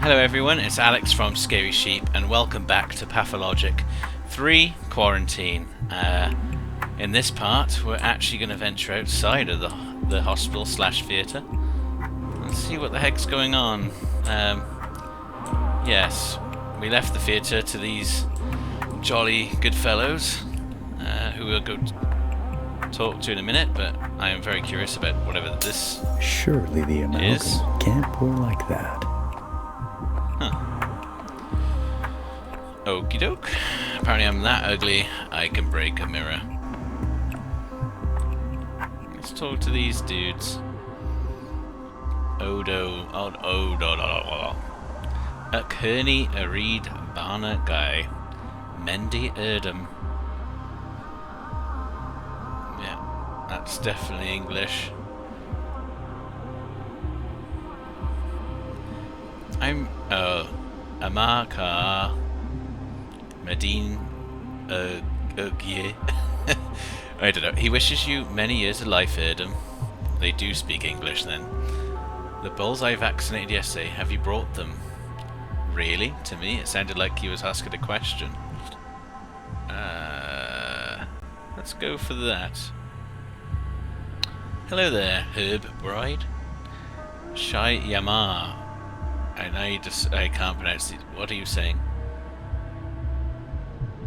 Hello everyone, it's Alex from Scary Sheep and welcome back to Pathologic 3 Quarantine. In this part we're actually going to venture outside of the hospital slash theatre and see what the heck's going on. Yes, we left the theatre to these jolly good fellows who we'll go talk to in a minute, but I am very curious about whatever this Surely the amalgam can't pour like that. Okie doke. Apparently I'm that ugly, I can break a mirror. Let's talk to these dudes. Odo. Kearney Arid Barna Guy. Mendy Erdem. Yeah, that's definitely English. I'm Amaka Medine Ugye. I don't know. He wishes you many years of life, Erdem. They do speak English then. The bulls I vaccinated yesterday, have you brought them? Really? To me, it sounded like he was asking a question. Let's go for that. Hello there, Herb Bride. Shai Yama. I can't pronounce it. What are you saying?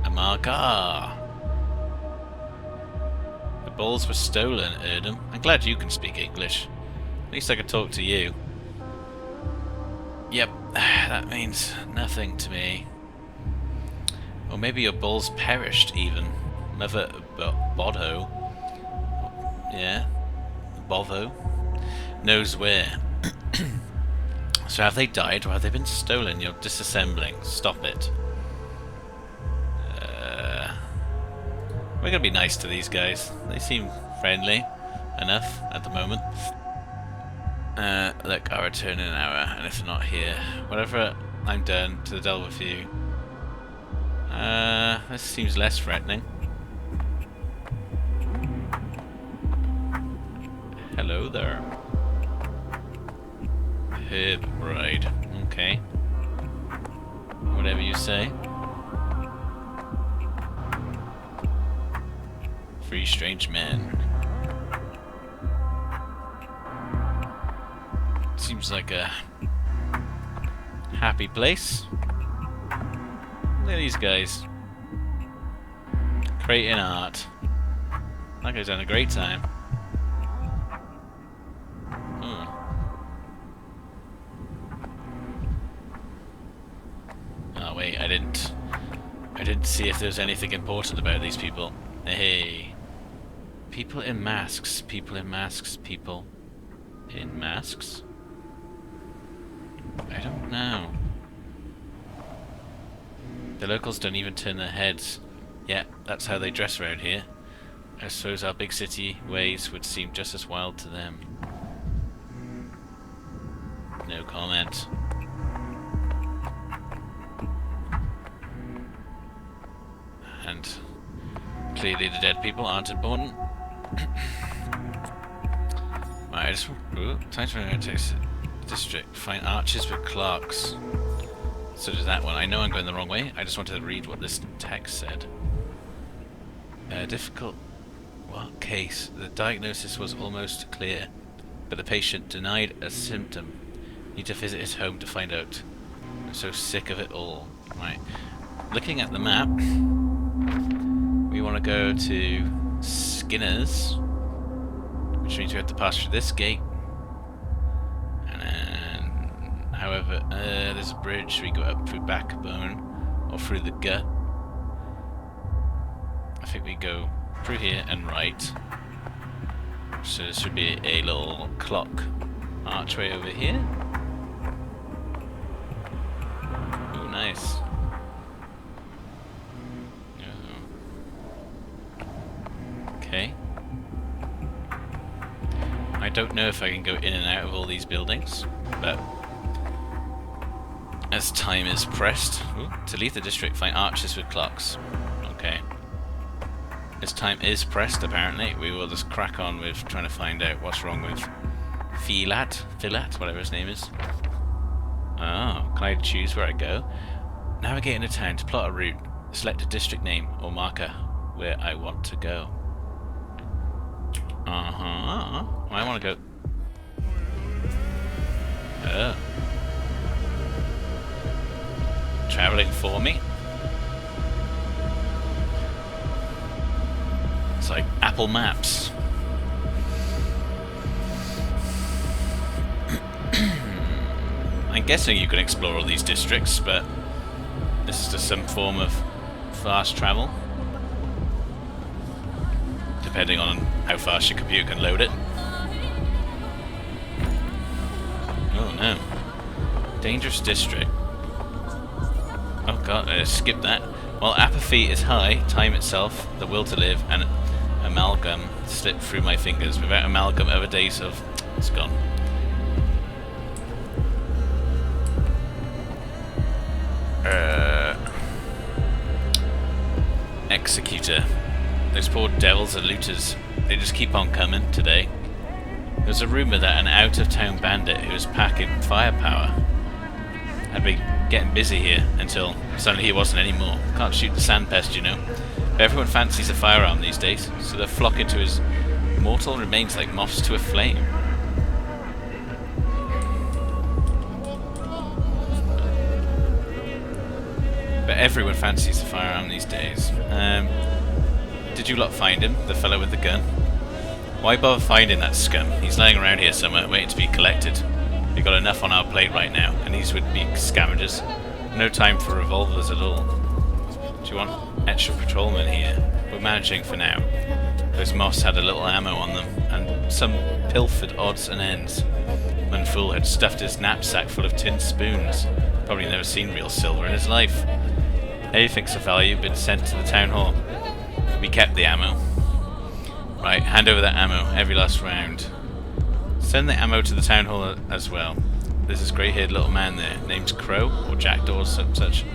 Amaka. The balls were stolen, Erdem. I'm glad you can speak English. At least I can talk to you. Yep, that means nothing to me. Or maybe your balls perished even. Mother Bodho. Yeah. Bovo. Knows where. So have they died or have they been stolen? You're disassembling. Stop it. We're gonna be nice to these guys. They seem friendly enough at the moment. Look, I'll return in an hour, and if they're not here, whatever, I'm done. To the devil with you. This seems less threatening. Hello there. Herb Bride. Okay. Whatever you say. Three strange men. Seems like a happy place. Look at these guys. Creating art. That guy's having a great time. Oh wait, I didn't see if there was anything important about these people. Hey. People in masks, people in masks, people in masks? I don't know. The locals don't even turn their heads. Yeah, that's how they dress around here. I suppose our big city ways would seem just as wild to them. No comment. And clearly the dead people aren't important. Right, I just... Ooh, time to take district. Find archers with clerks. So does that one. I know I'm going the wrong way. I just wanted to read what this text said. Difficult... What case? The diagnosis was almost clear, but the patient denied a symptom. Need to visit his home to find out. I'm so sick of it all. Right. Looking at the map, we want to go to Skinner's, which means we have to pass through this gate. And then, however, there's a bridge. We go up through Backbone or through the gut. I think we go through here and right. So there should be a little clock archway over here. Ooh, nice. Okay. I don't know if I can go in and out of all these buildings, but as time is pressed... Ooh, to leave the district, find archers with clocks. Okay. As time is pressed, apparently, we will just crack on with trying to find out what's wrong with Filat, whatever his name is. Oh, can I choose where I go? Navigate in a town to plot a route. Select a district name or marker where I want to go. I want to go... Oh. Traveling for me? It's like Apple Maps. I'm guessing you can explore all these districts, but this is just some form of fast travel. Depending on how fast your computer can load it. Oh no. Dangerous district. Oh god, I skipped that. While apathy is high, time itself, the will to live, and amalgam slip through my fingers. Without amalgam, other days of... It's gone. Executor. Those poor devils and looters. They just keep on coming today. There's a rumour that an out-of-town bandit who was packing firepower had been getting busy here until suddenly he wasn't anymore. Can't shoot the sandpest, you know. But everyone fancies a firearm these days, so they're flocking to his mortal remains like moths to a flame. But everyone fancies a firearm these days. Did you lot find him, the fellow with the gun? Why bother finding that scum? He's lying around here somewhere, waiting to be collected. We've got enough on our plate right now, and these would be scavengers. No time for revolvers at all. Do you want extra patrolmen here? We're managing for now. Those moths had a little ammo on them, and some pilfered odds and ends. One fool had stuffed his knapsack full of tin spoons. Probably never seen real silver in his life. Anything's of value been sent to the town hall. We kept the ammo. Right, hand over that ammo every last round. Send the ammo to the town hall as well. There's this grey-haired little man there, named Crow, or Jackdaw, or some such.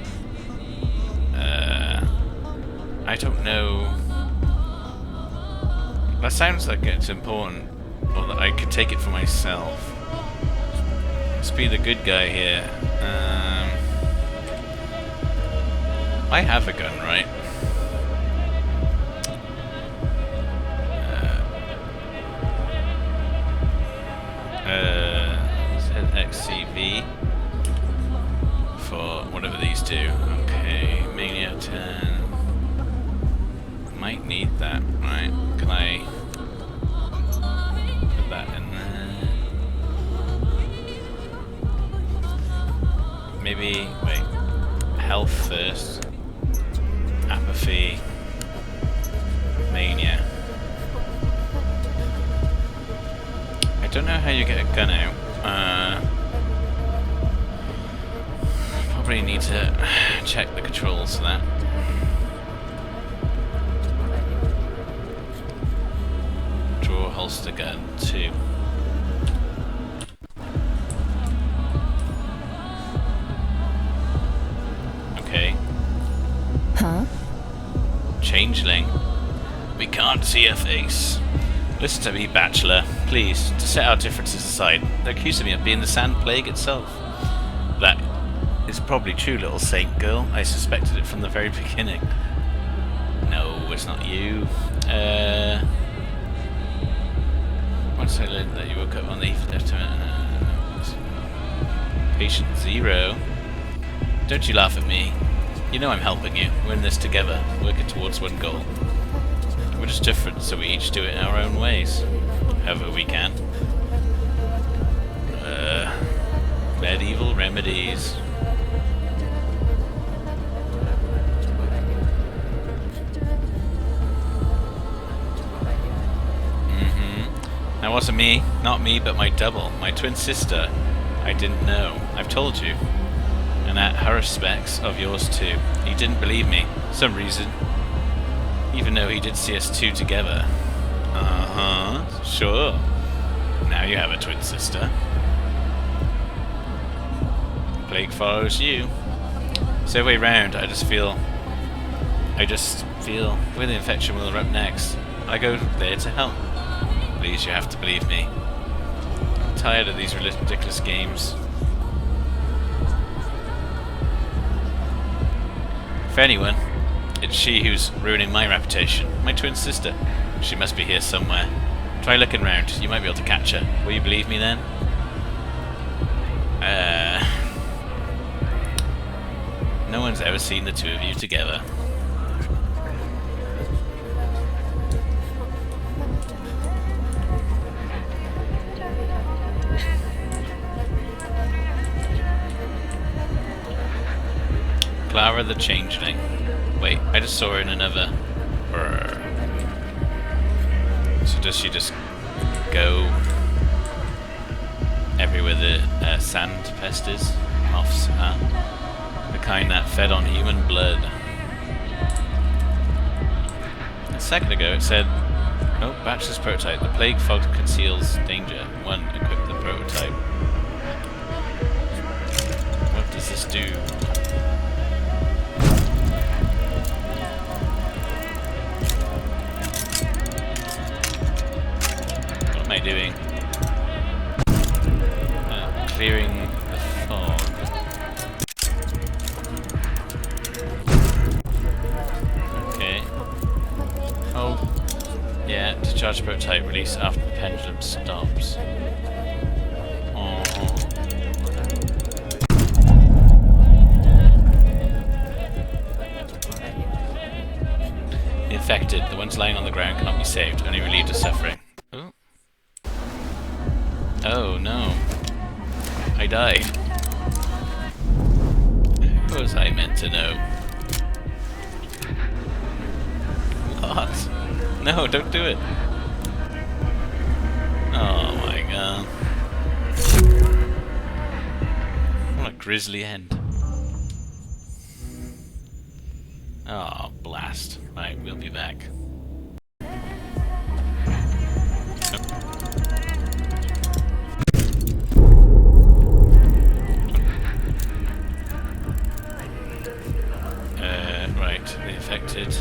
I don't know. That sounds like it's important, or that I could take it for myself. Let's be the good guy here. I have a gun, right? ZXCV for whatever these do. Okay, Mania 10. Might need that, right? Can I put that in there? Maybe, wait, health first. Apathy. Mania. I don't know how you get a gun out. Probably need to check the controls for that. Draw holster gun 2. Okay. Huh? Changeling. We can't see her face. Listen to me, bachelor. Please, to set our differences aside. They're accusing me of being the sand plague itself. That is probably true, little saint girl. I suspected it from the very beginning. No, it's not you. Once I learned that you woke up on the eve of death, patient 0. Don't you laugh at me. You know I'm helping you. We're in this together, working towards one goal. We're just different, so we each do it in our own ways. However we can. Medieval remedies. That wasn't me. Not me, but my double. My twin sister. I didn't know. I've told you. And at her respects of yours too. He didn't believe me. For some reason. Even though he did see us two together. Uh-huh. Sure. Now you have a twin sister. Plague follows you. So way round, I just feel where the infection will erupt next. I go there to help. Please, you have to believe me. I'm tired of these ridiculous games. For anyone, it's she who's ruining my reputation. My twin sister. She must be here somewhere. Try looking round. You might be able to catch her. Will you believe me then? No one's ever seen the two of you together. Clara the Changeling. Wait, I just saw her in another... So does she just go everywhere the sand pest is? Moths, the kind that fed on human blood. A second ago it said, oh, Bachelor's prototype. The plague fog conceals danger. 1. Equip the prototype. What does this do? What am I doing? Clearing the fog. Okay. Oh, yeah, to charge the prototype, release after the pendulum stops. The infected, the ones lying on the ground, cannot be saved, only relieved of suffering. Oh. Oh no. I died. What was I meant to know? What? No, don't do it. Oh my god. What a grisly end. Oh, blast. Right, we'll be back. Right, the affected.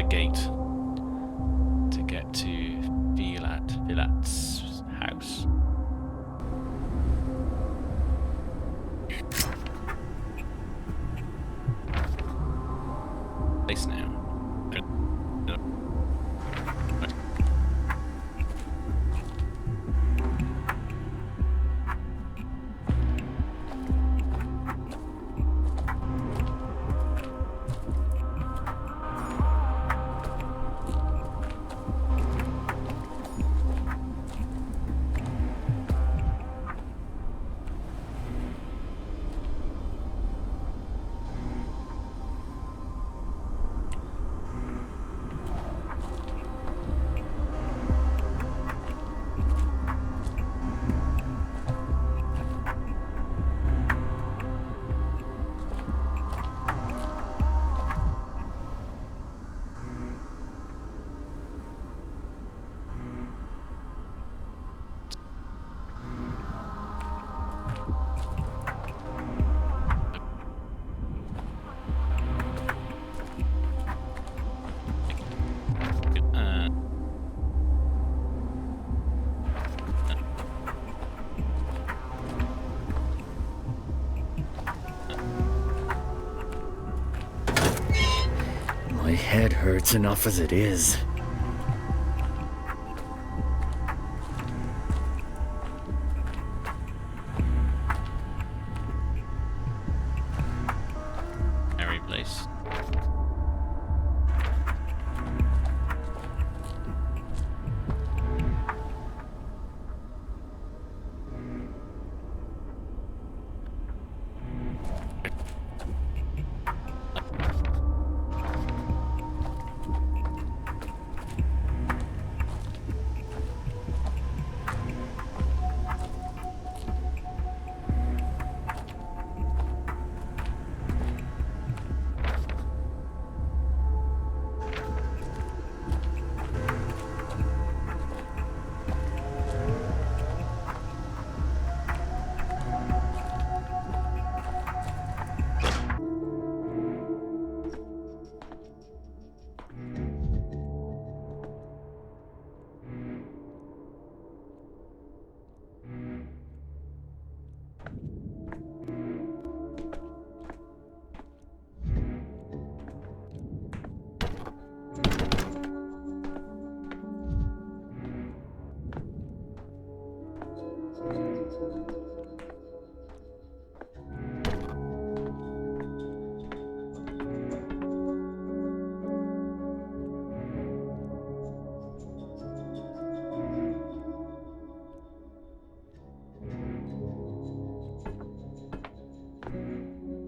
gate to get to Vilat's house. Place now. My head hurts enough as it is. Merry place.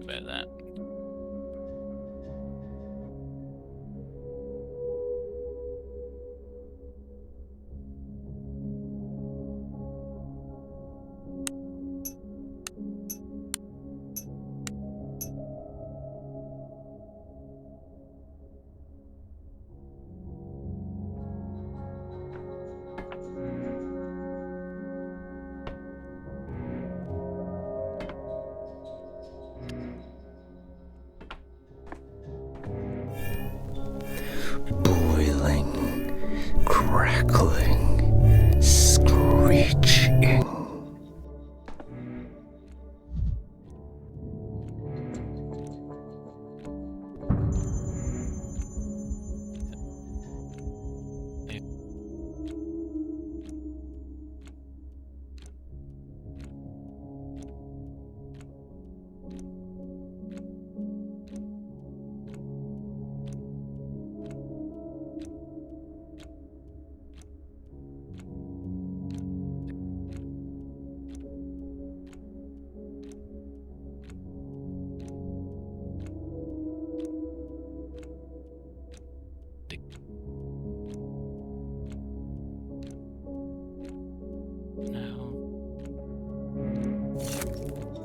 About that. Boiling, crackling, screeching.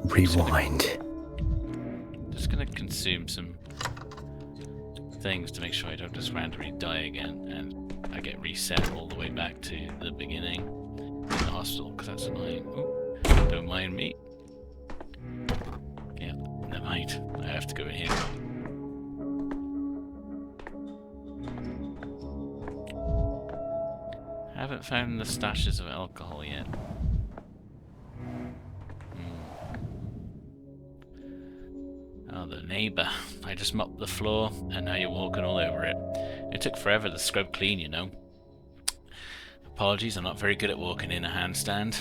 Rewind. Just gonna consume some things to make sure I don't just randomly die again and I get reset all the way back to the beginning in the hospital, because that's annoying. Ooh, don't mind me. Yeah, never mind. I have to go in here. haven't found the stashes of alcohol yet. Oh, the neighbour. I just mopped the floor, and now you're walking all over it. It took forever to scrub clean, you know. Apologies, I'm not very good at walking in a handstand.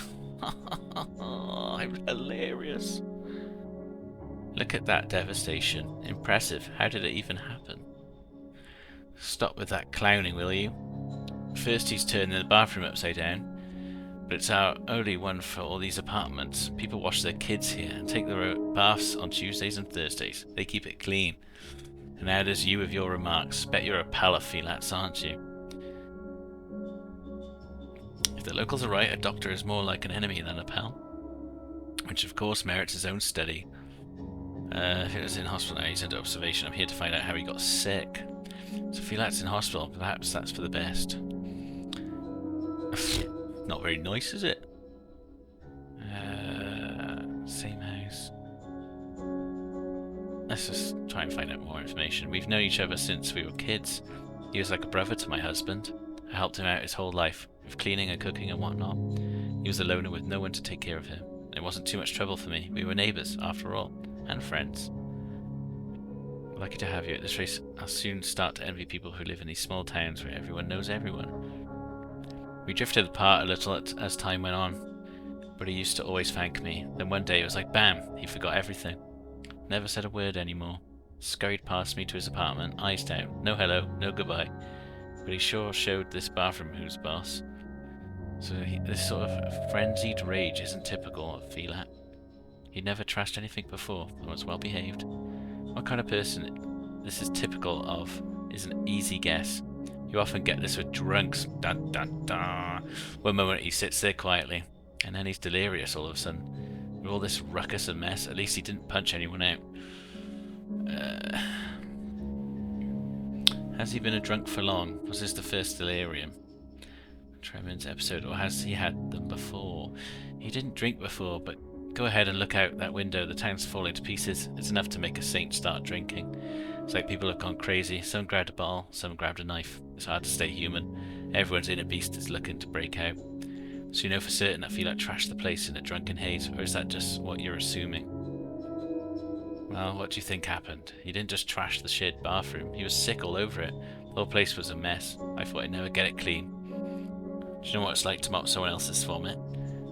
I'm hilarious. Look at that devastation. Impressive. How did it even happen? Stop with that clowning, will you? First he's turning the bathroom upside down, but it's our only one for all these apartments. People wash their kids here and take their baths on Tuesdays and Thursdays. They keep it clean. And now there's you with your remarks. Bet you're a pal of Felats, aren't you? If the locals are right, a doctor is more like an enemy than a pal. Which of course merits his own study. If it was in hospital now, he's under observation. I'm here to find out how he got sick. So Felats in hospital, perhaps that's for the best. Not very nice, is it? Same house. Let's just try and find out more information. We've known each other since we were kids. He was like a brother to my husband. I helped him out his whole life, with cleaning and cooking and whatnot. He was a loner with no one to take care of him. It wasn't too much trouble for me. We were neighbours, after all, and friends. Lucky to have you at this race. I'll soon start to envy people who live in these small towns where everyone knows everyone. We drifted apart a little as time went on, but he used to always thank me. Then one day it was like bam, he forgot everything. Never said a word anymore. Scurried past me to his apartment, eyes down. No hello, no goodbye. But he sure showed this bathroom who's boss. So this sort of frenzied rage isn't typical of Felat. He'd never trashed anything before and was well behaved. What kind of person this is typical of is an easy guess. You often get this with drunks. Dun, dun, dun. One moment he sits there quietly, and then he's delirious all of a sudden. With all this ruckus and mess, at least he didn't punch anyone out. Has he been a drunk for long? Was this the first delirium? Tremon's episode, or has he had them before? He didn't drink before, but go ahead and look out that window. The town's falling to pieces. It's enough to make a saint start drinking. It's like people have gone crazy. Some grabbed a bottle, some grabbed a knife. It's hard to stay human. Everyone's inner beast is looking to break out. So you know for certain that Felak trashed the place in a drunken haze, or is that just what you're assuming? Well, what do you think happened? He didn't just trash the shared bathroom. He was sick all over it. The whole place was a mess. I thought I'd never get it clean. Do you know what it's like to mop someone else's vomit?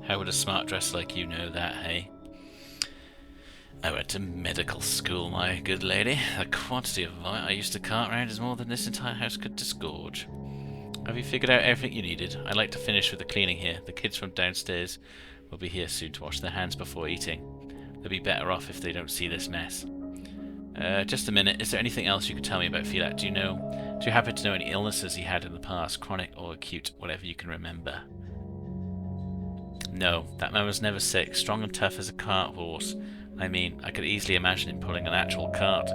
How would a smart dresser like you know that, hey? I went to medical school, my good lady. The quantity of vomit I used to cart around is more than this entire house could disgorge. Have you figured out everything you needed? I'd like to finish with the cleaning here. The kids from downstairs will be here soon to wash their hands before eating. They'll be better off if they don't see this mess. Just a minute. Is there anything else you could tell me about Felak? Do you happen to know any illnesses he had in the past? Chronic or acute, whatever you can remember. No, that man was never sick. Strong and tough as a cart horse. I mean, I could easily imagine him pulling an actual cart.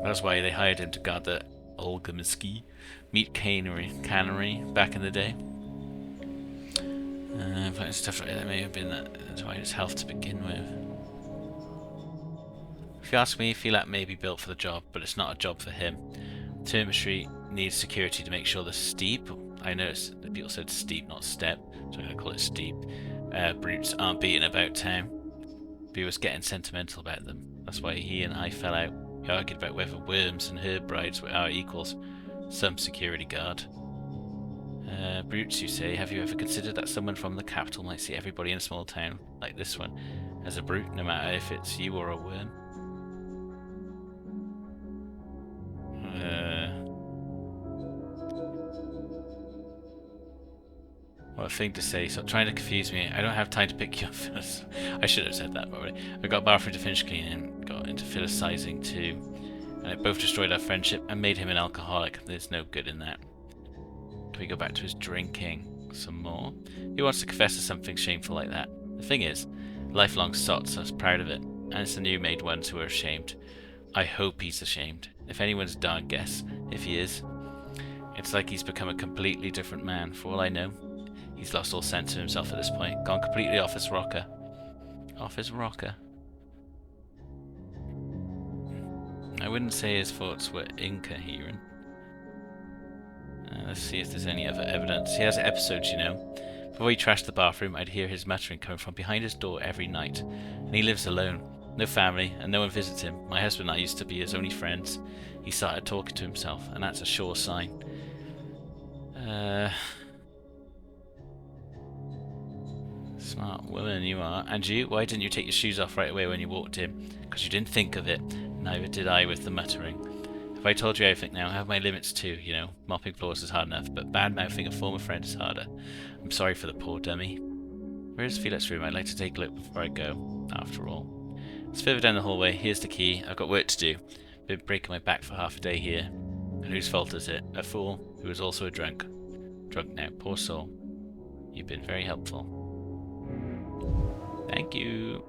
That's why they hired him to guard the Olgamiski meat cannery back in the day. But stuff like that may have been that's why his health to begin with. If you ask me, Felak may be built for the job, but it's not a job for him. Termistry needs security to make sure the steep, I noticed that people said steep, not step, so I'm going to call it steep, brutes aren't beaten about town. But he was getting sentimental about them. That's why he and I fell out. We argued about whether worms and herb brides were our equals. Some security guard. Brutes, you say? Have you ever considered that someone from the capital might see everybody in a small town like this one as a brute, no matter if it's you or a worm? What a thing to say. Stop trying to confuse me. I don't have time to pick you up. I should have said that probably. I got bathroom to finish cleaning and got into philosophizing too. And it both destroyed our friendship and made him an alcoholic. There's no good in that. Can we go back to his drinking some more? He wants to confess to something shameful like that. The thing is, lifelong sots are proud of it, and it's the new made ones who are ashamed. I hope he's ashamed. If anyone's darn guess, if he is. It's like he's become a completely different man, for all I know. He's lost all sense of himself at this point, gone completely off his rocker. Off his rocker? I wouldn't say his thoughts were incoherent. Let's see if there's any other evidence. He has episodes, you know. Before he trashed the bathroom, I'd hear his muttering coming from behind his door every night. And he lives alone. No family, and no one visits him. My husband and I used to be his only friends. He started talking to himself, and that's a sure sign. Smart woman you are. And you? Why didn't you take your shoes off right away when you walked in? Because you didn't think of it. Neither did I with the muttering. If I told you everything now, I have my limits too, you know. Mopping floors is hard enough, but bad-mouthing a former friend is harder. I'm sorry for the poor dummy. Where's Felix's room? I'd like to take a look before I go, after all. It's further down the hallway. Here's the key. I've got work to do. Been breaking my back for half a day here. And whose fault is it? A fool who is also a drunk. Drunk now. Poor soul. You've been very helpful. Thank you.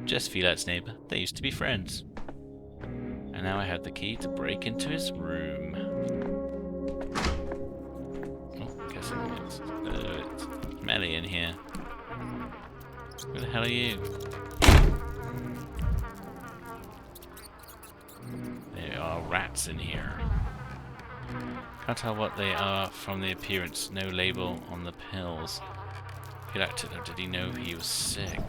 Just Felix's neighbour. They used to be friends. And now I have the key to break into his room. Oh, guessing it's smelly in here. Who the hell are you? There are rats in here. Can't tell what they are from the appearance. No label on the pills. He liked it though. Did he know he was sick?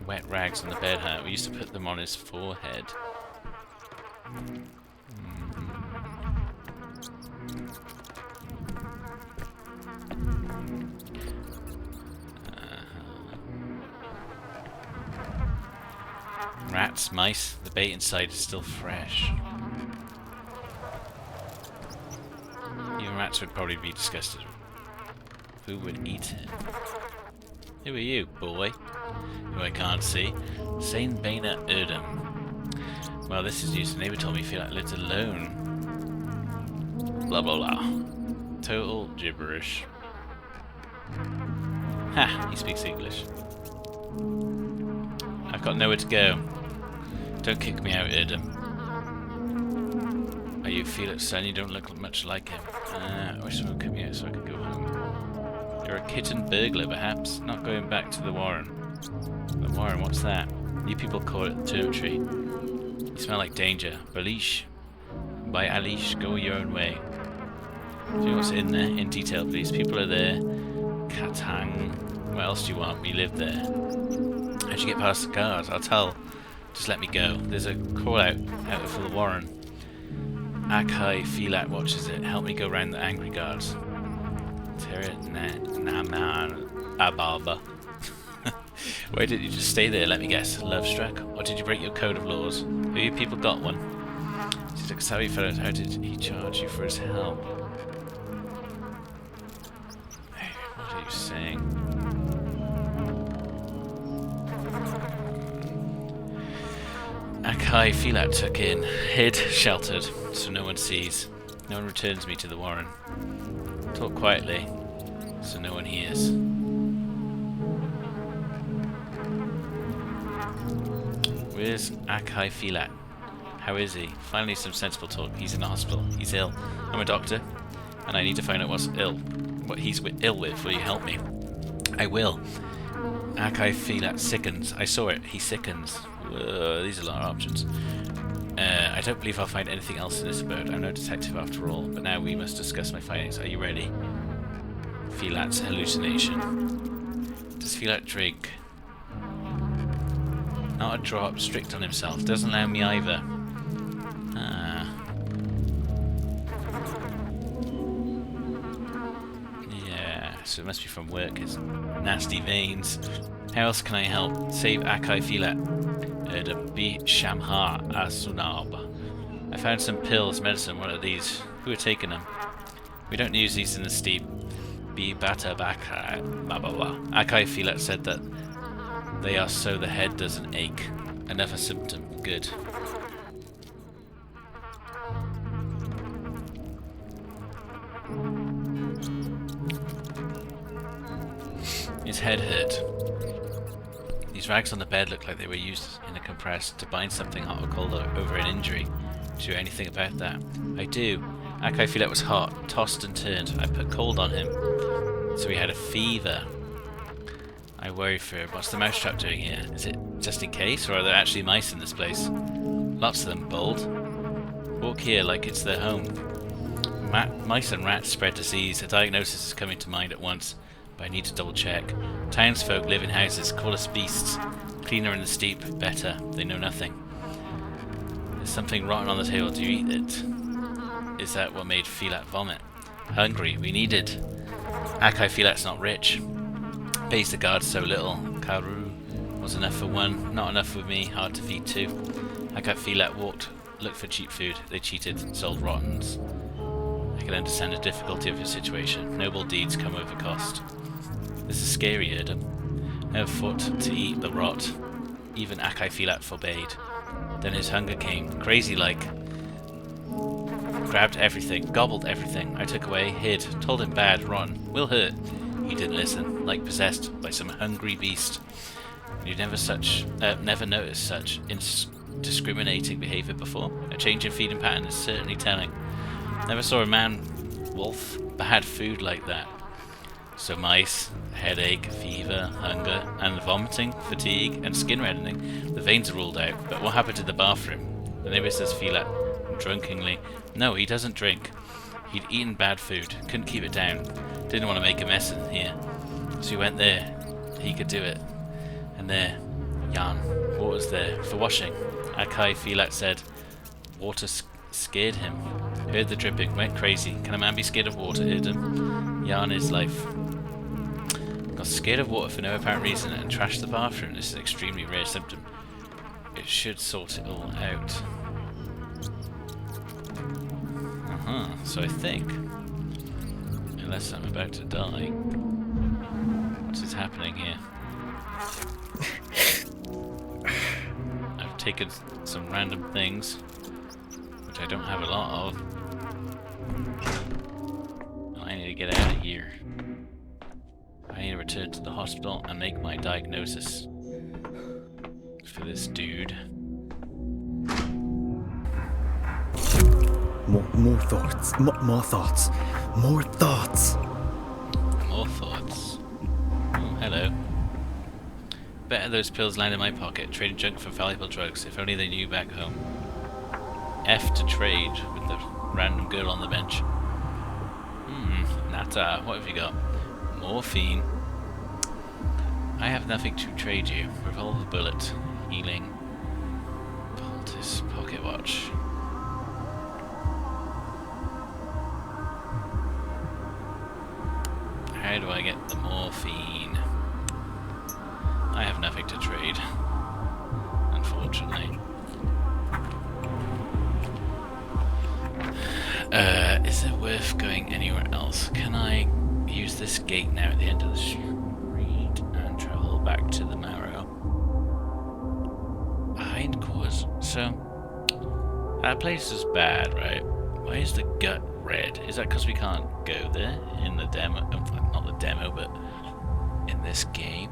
Wet rags on the bed hat. We used to put them on his forehead. Rats, mice, the bait inside is still fresh. Even rats would probably be disgusted. Who would eat it? Who are you, boy? Who I can't see. Saint Baina Erdem. Well, this is news. The neighbour told me Felix lived alone. Blah blah blah. Total gibberish. Ha! He speaks English. I've got nowhere to go. Don't kick me out, Erdem. Are you Felix's son? You don't look much like him. I wish someone would kick me out so I could go home. You're a kitten burglar, perhaps? Not going back to the Warren. The Warren, what's that? You people call it the turnip tree. You smell like danger. Balish. By Alish, go your own way. Do you know what's in there? In detail, please. People are there. Katang. What else do you want? We live there. How'd you get past the guards? I'll tell. Just let me go. There's a call out for the Warren. Akai Filat watches it. Help me go round the angry guards. Ababa. Why didn't you just stay there? Let me guess. Love struck? Or did you break your code of laws? Have you people got one? He's a savvy fellow. How did he charge you for his help? What are you saying? Akai Filat took in. Hid, sheltered, so no one sees. No one returns me to the Warren. Talk quietly, so no one hears. Where's Akai Filat? How is he? Finally some sensible talk. He's in the hospital. He's ill. I'm a doctor, and I need to find out what he's ill with. Will you help me? I will. Akai Filat sickens. I saw it. He sickens. These are a lot of options. I don't believe I'll find anything else in this abode. I'm no detective after all, but now we must discuss my findings. Are you ready? Filat's hallucination. Does Filat drink? Not a drop. Strict on himself. Doesn't allow me either. Yeah, so it must be from work. His nasty veins. How else can I help? Save Akai Filat. Be Shamha Asunab. I found some pills, medicine. What are these? Who are taking them? We don't use these in the steep. Be Bata Baka. Blah blah blah. Akai Filat said that they are so the head doesn't ache. Another symptom. Good. His head hurt. These rags on the bed look like they were used in a compress to bind something hot or cold over an injury. Do you know anything about that? I do. Akai Filat was hot, tossed and turned. I put cold on him, so he had a fever. I worry for him. What's the mousetrap doing here? Is it just in case, or are there actually mice in this place? Lots of them, bold. Walk here like it's their home. Mice and rats spread disease. A diagnosis is coming to mind at once, but I need to double check. Townsfolk live in houses, call us beasts. Cleaner in the steep, better. They know nothing. There's something rotten on the table. Do you eat it? Is that what made Philat vomit? Hungry. We needed. Akai Philat's not rich. Pays the guards so little. Karu was enough for one, not enough for me. Hard to feed two. Akai Philat looked for cheap food. They cheated, sold rottens. I can understand the difficulty of your situation. Noble deeds come over cost. This is scary, Erdem. Never fought to eat the rot. Even Akai Philat forbade. Then his hunger came, crazy-like. Grabbed everything, gobbled everything. I took away, hid, told him bad, rotten, will hurt. He didn't listen, like possessed by some hungry beast. You'd never noticed such discriminating behavior before. A change in feeding pattern is certainly telling. Never saw a wolf, bad food like that. So mice, headache, fever, hunger, and vomiting, fatigue, and skin reddening. The veins are ruled out, but what happened in the bathroom? The neighbor says Philat drunkenly. No, he doesn't drink. He'd eaten bad food, couldn't keep it down. Didn't want to make a mess in here. So he went there. He could do it. And there, Jan, water's there, for washing. Akai Philat said, water scared him. Heard the dripping, went crazy. Can a man be scared of water, Erdem? Jan is life. Got scared of water for no apparent reason and trashed the bathroom. This is an extremely rare symptom. It should sort it all out. So I think, unless I'm about to die, what is happening here? I've taken some random things, which I don't have a lot of. I need to get out of here. I need to return to the hospital and make my diagnosis for this dude. More thoughts. More thoughts. More thoughts. More thoughts. Oh, hello. Better those pills land in my pocket. Trading junk for valuable drugs. If only they knew back home. F to trade with the random girl on the bench. Nata, what have you got? Morphine. I have nothing to trade you. Revolver bullet. Healing. Poultice pocket watch. How do I get the morphine? I have nothing to trade, unfortunately. Is it worth going anywhere else? Can I use this gate now at the end of the street and travel back to the Marrow? Hindquarters. So, that place is bad, right? Why is the gut red? Is that because we can't go there in the demo? Not the demo, but in this game?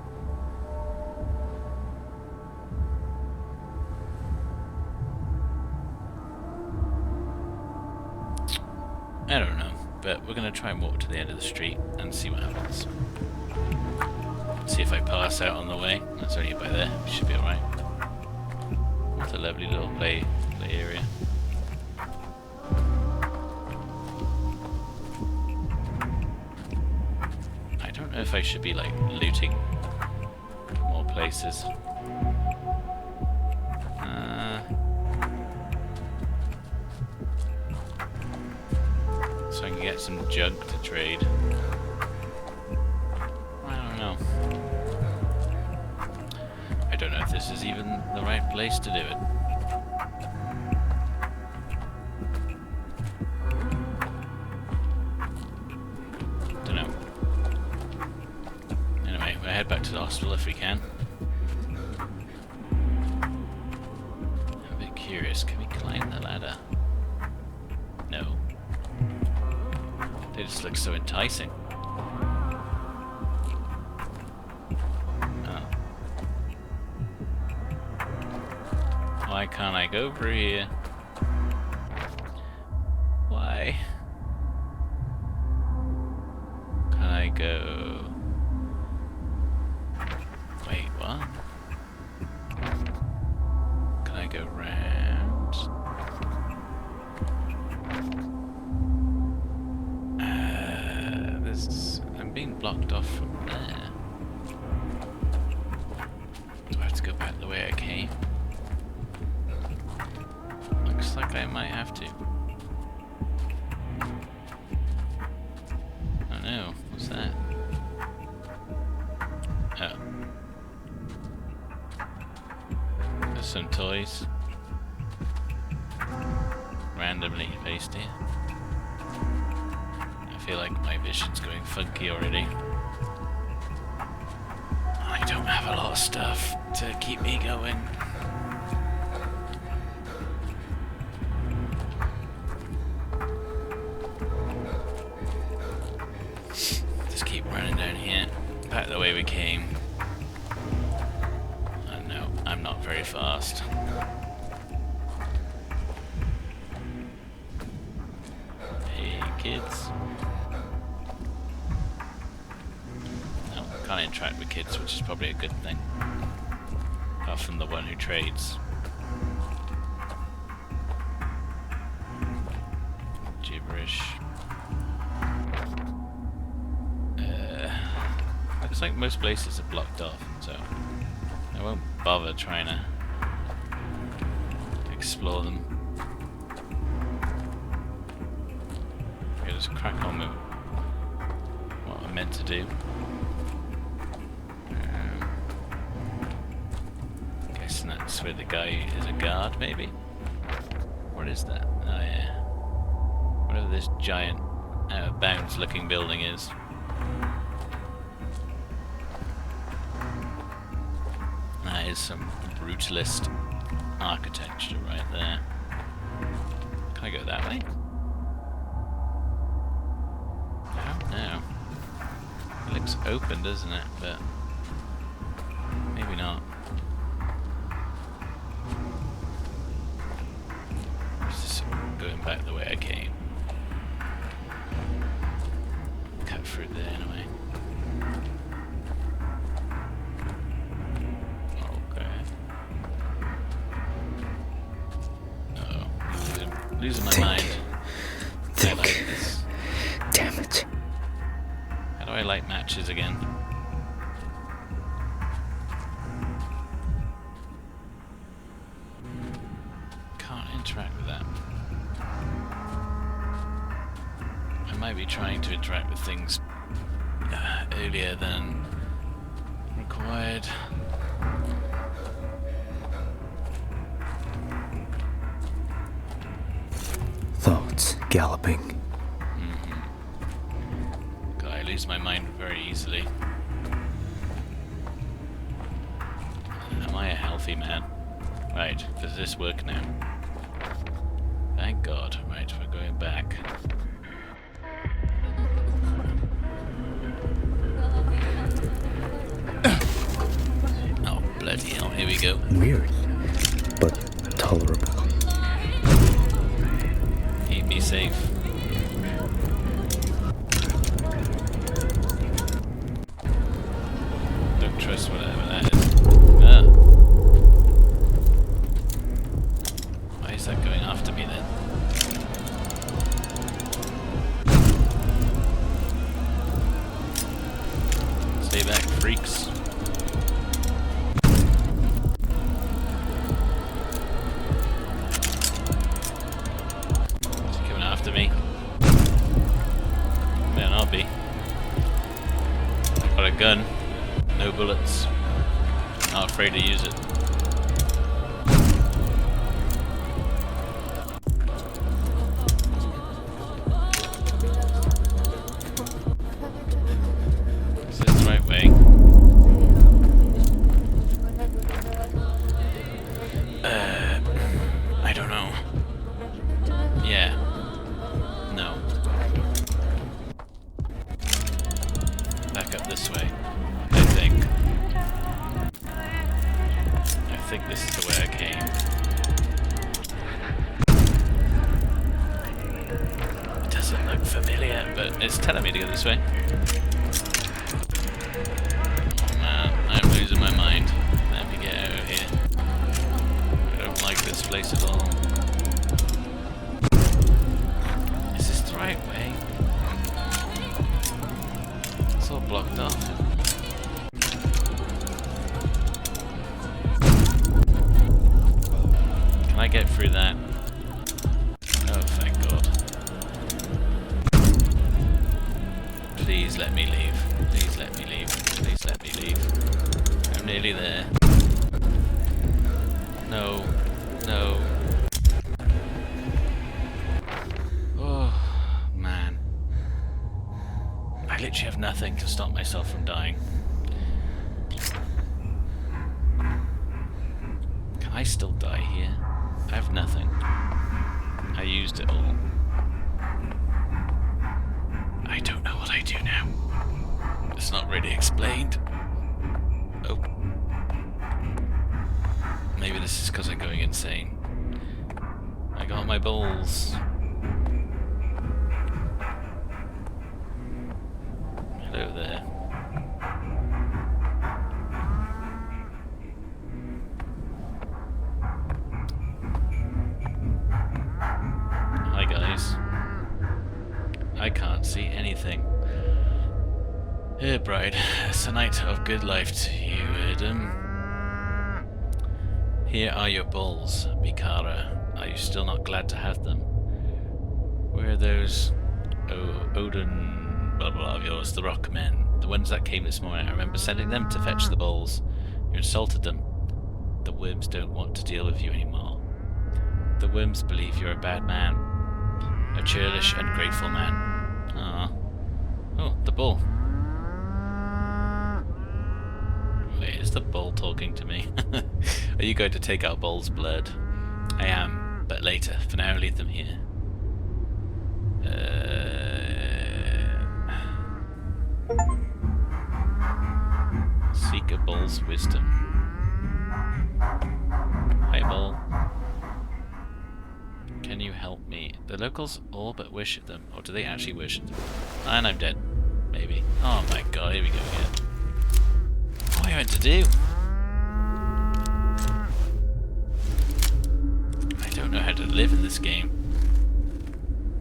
I don't know, but we're going to try and walk to the end of the street and see what happens. See if I pass out on the way. That's only by there. We should be alright. What a lovely little play area. I don't know if I should be like looting more places. So I can get some junk to trade. I don't know. I don't know if this is even the right place to do it. Don't know. Anyway, we'll head back to the hospital if we can. I'm a bit curious. Can we climb the ladder? No. They just look so enticing. Oh. Why can't I go over here? Why? Can I go? Wait, what? Can I go round? I'm being blocked off from there. Do I have to go back the way I came? Looks like I might have to. Oh no, what's that? Oh. There's some toys. Randomly placed here. I feel like my vision's going funky already. I don't have a lot of stuff to keep me going. Just keep running down here. Back the way we came. Oh no, I'm not very fast. Hey kids. No, can't interact with kids, which is probably a good thing. Apart from the one who trades. Gibberish. Looks like most places are blocked off, so I won't bother trying to explore them. Okay, just crack on with what I'm meant to do. Guessing that's where the guy is a guard, maybe? What is that? Oh yeah. Whatever this giant out of bounds looking building is. That is some brutalist architecture right there. Can I go that way? I don't know. It looks open, doesn't it? But maybe not. Just going back the way I came. Cut through there anyway. Losing my mind. I like this. Damn it. How do I light matches again? Can't interact with that. I might be trying to interact with things earlier than required. Thoughts galloping. God, I lose my mind very easily. Am I a healthy man? Right, does this work now? Thank God. Right, we're going back. Oh, bloody hell, here we go. Weird, but tolerable. Keep me safe. Don't trust whatever that is. Ah. Why is that going after me then? Stay back, freaks. After me. Man, I'll be. Got a gun. No bullets. Not afraid to use it. Is this the right way? I don't know. Yeah. No. Back up this way, I think. I think this is the way I came. It doesn't look familiar, but it's telling me to go this way. Oh man, I'm losing my mind. Let me get out of here. I don't like this place at all. Is this the right way? blocked off. Can I get through that? Oh, thank God. Please let me leave. Please let me leave. Please let me leave. I'm nearly there. No. No. Oh, man. I literally have nothing to stop myself from dying. Can I still die here? I have nothing. I used it all. I don't know what I do now. It's not really explained. Oh. Maybe this is because I'm going insane. I got my balls. Hello there. Hi guys. I can't see anything. Here, bride, it's a night of good life to you, Adam. Here are your balls, Mikara. Are you still not glad to have them? Where are those Odin blah blah of yours, the rock men? The ones that came this morning. I remember sending them to fetch the balls. You insulted them. The worms don't want to deal with you anymore. The worms believe you're a bad man. A churlish, ungrateful man. Ah. Oh, the bull. Wait, is the bull talking to me? Are you going to take our bull's blood? I am, but later. For now, leave them here. Seek a bull's wisdom. Hi, bull. Can you help me? The locals all but worship them. Or do they actually worship them? And I'm dead. Maybe. Oh my god, here we go again. What am I meant to do? I don't know how to live in this game.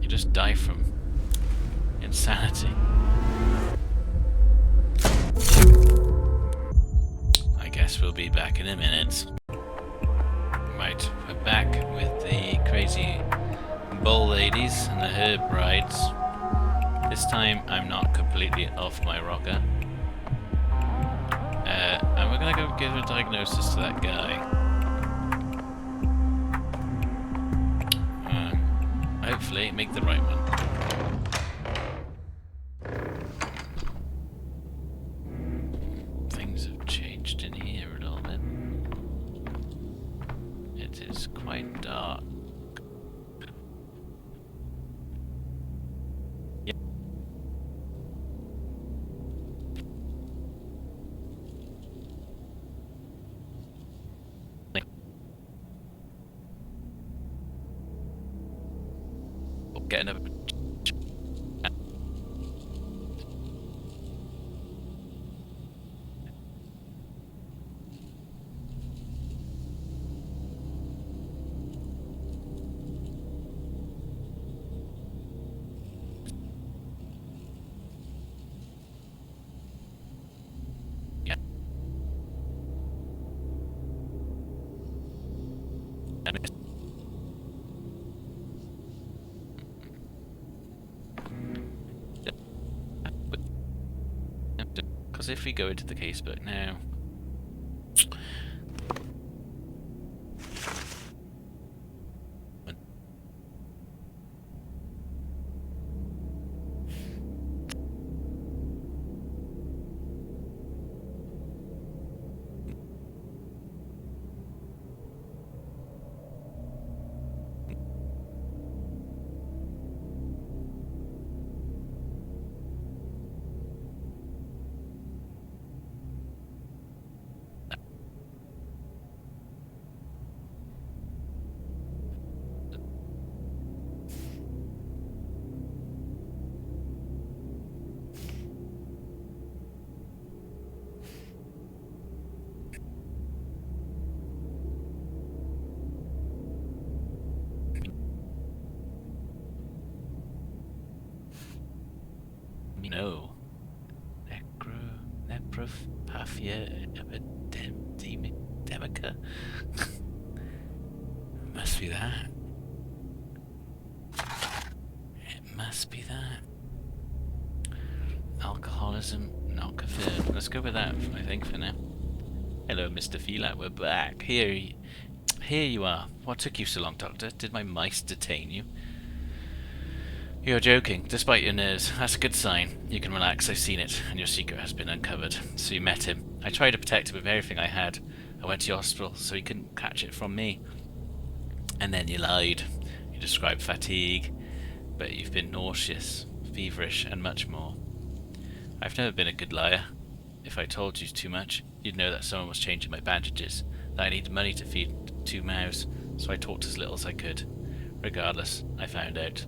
You just die from insanity. I guess we'll be back in a minute. Right, we're back with the crazy bull ladies and the herb brides. This time I'm not completely off my rocker. And we're gonna go give a diagnosis to that guy. Hopefully make the right one. Things have changed in here a little bit. It is quite dark. Yep. Get another. Yeah. Because if we go into the casebook now, no. epidemica? Must be that. It must be that. Alcoholism, not confirmed. Let's go with that, I think, for now. Hello, Mr. Felat, we're back. Here you are. What took you so long, Doctor? Did my mice detain you? You're joking, despite your nerves. That's a good sign. You can relax, I've seen it, and your secret has been uncovered. So you met him. I tried to protect him with everything I had. I went to your hospital so he couldn't catch it from me. And then you lied. You described fatigue, but you've been nauseous, feverish, and much more. I've never been a good liar. If I told you too much, you'd know that someone was changing my bandages, that I needed money to feed 2 mouths, so I talked as little as I could. Regardless, I found out.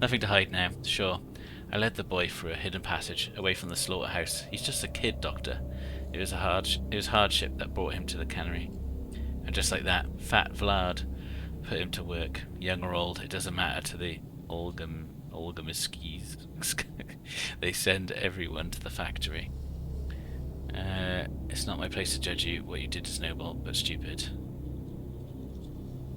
Nothing to hide now, sure. I led the boy through a hidden passage, away from the slaughterhouse. He's just a kid, Doctor. It was hardship that brought him to the cannery. And just like that, Fat Vlad put him to work. Young or old, it doesn't matter to the Olgamiskis. They send everyone to the factory. It's not my place to judge you. What you did is noble, but stupid.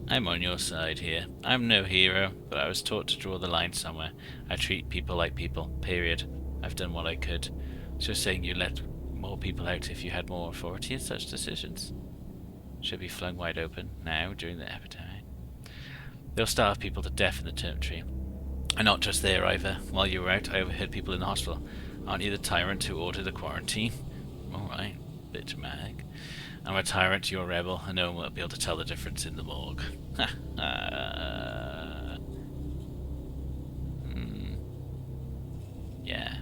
I'm on your side here. I'm no hero, but I was taught to draw the line somewhere. I treat people like people, period. I've done what I could. So saying you let more people out if you had more authority in such decisions? Should be flung wide open, now, during the epidemic. They'll starve people to death in the territory. And not just there either. While you were out, I overheard people in the hospital. Aren't you the tyrant who ordered the quarantine? Alright, bit dramatic. I'm a tyrant, you're a rebel, and no one will be able to tell the difference in the morgue. Yeah.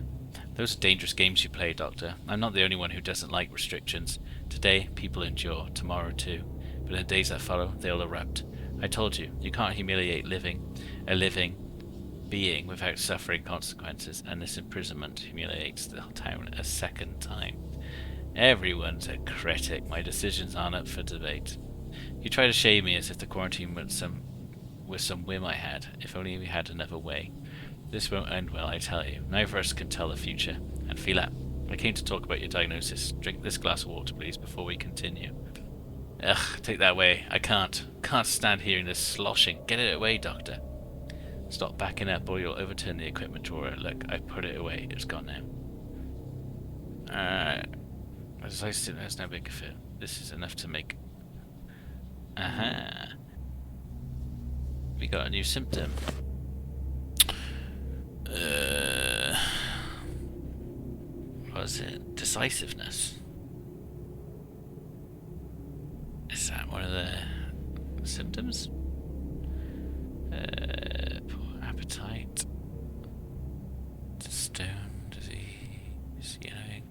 Those are dangerous games you play, Doctor. I'm not the only one who doesn't like restrictions. Today, people endure. Tomorrow, too. But in the days that follow, they'll erupt. I told you, you can't humiliate a living being without suffering consequences, and this imprisonment humiliates the town a second time. Everyone's a critic. My decisions aren't up for debate. You try to shame me as if the quarantine was some whim I had. If only we had another way. This won't end well, I tell you. Neither of us can tell the future. And Felat, I came to talk about your diagnosis. Drink this glass of water, please, before we continue. Ugh, take that away. I can't. Can't stand hearing this sloshing. Get it away, Doctor. Stop backing up or you'll overturn the equipment drawer. Look, I put it away. It's gone now. Alright. As I said, there's no big fit. This is enough to make... Aha! We got a new symptom. What was it? Decisiveness. Is that one of the symptoms? Poor appetite. Stone disease. Yellowing.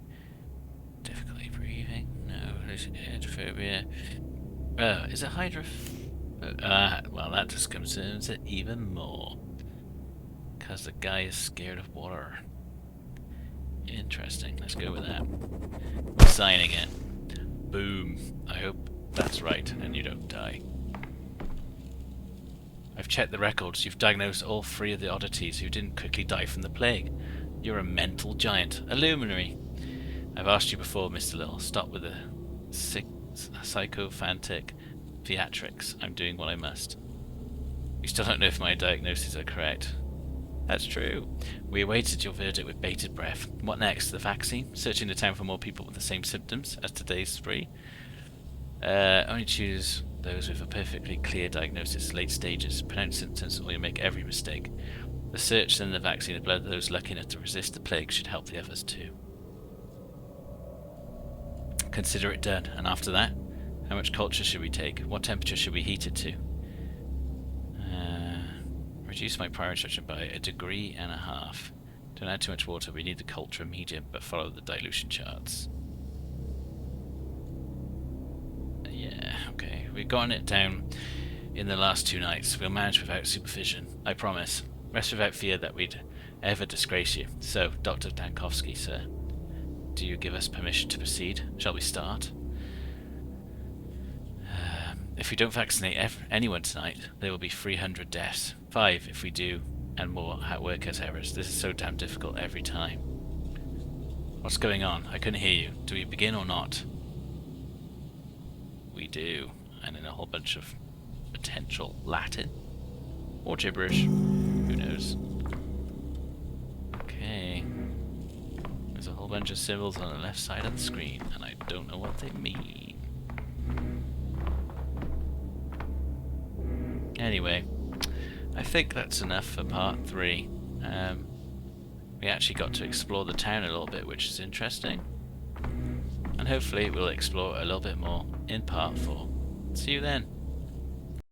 Difficulty breathing. No. Hydrophobia. Oh, is it well, that just concerns it even more. Because the guy is scared of water. Interesting. Let's go with that. We're signing it. Boom. I hope that's right and you don't die. I've checked the records. You've diagnosed all 3 of the oddities who didn't quickly die from the plague. You're a mental giant. A luminary. I've asked you before, Mr. Little. Stop with the psychophantic theatrics. I'm doing what I must. We still don't know if my diagnoses are correct. That's true. We awaited your verdict with bated breath. What next? The vaccine? Searching the town for more people with the same symptoms as today's 3? Only choose those with a perfectly clear diagnosis, late stages, pronounced symptoms, or you make every mistake. The search and the vaccine, the blood of those lucky enough to resist the plague should help the others too. Consider it done. And after that, how much culture should we take? What temperature should we heat it to? Reduce my prior instruction by 1.5 degrees. Don't add too much water. We need the culture medium, but follow the dilution charts. Yeah, okay. We've gotten it down in the last 2 nights. We'll manage without supervision. I promise. Rest without fear that we'd ever disgrace you. So, Dr. Dankovsky, sir, do you give us permission to proceed? Shall we start? If we don't vaccinate anyone tonight, there will be 300 deaths. 5 if we do, and more workers errors. This is so damn difficult every time. What's going on? I couldn't hear you. Do we begin or not? We do. And in a whole bunch of potential Latin. Or gibberish. Who knows? Okay. There's a whole bunch of symbols on the left side of the screen, and I don't know what they mean. Anyway, I think that's enough for part 3. We actually got to explore the town a little bit, which is interesting. And hopefully we'll explore a little bit more in part 4. See you then.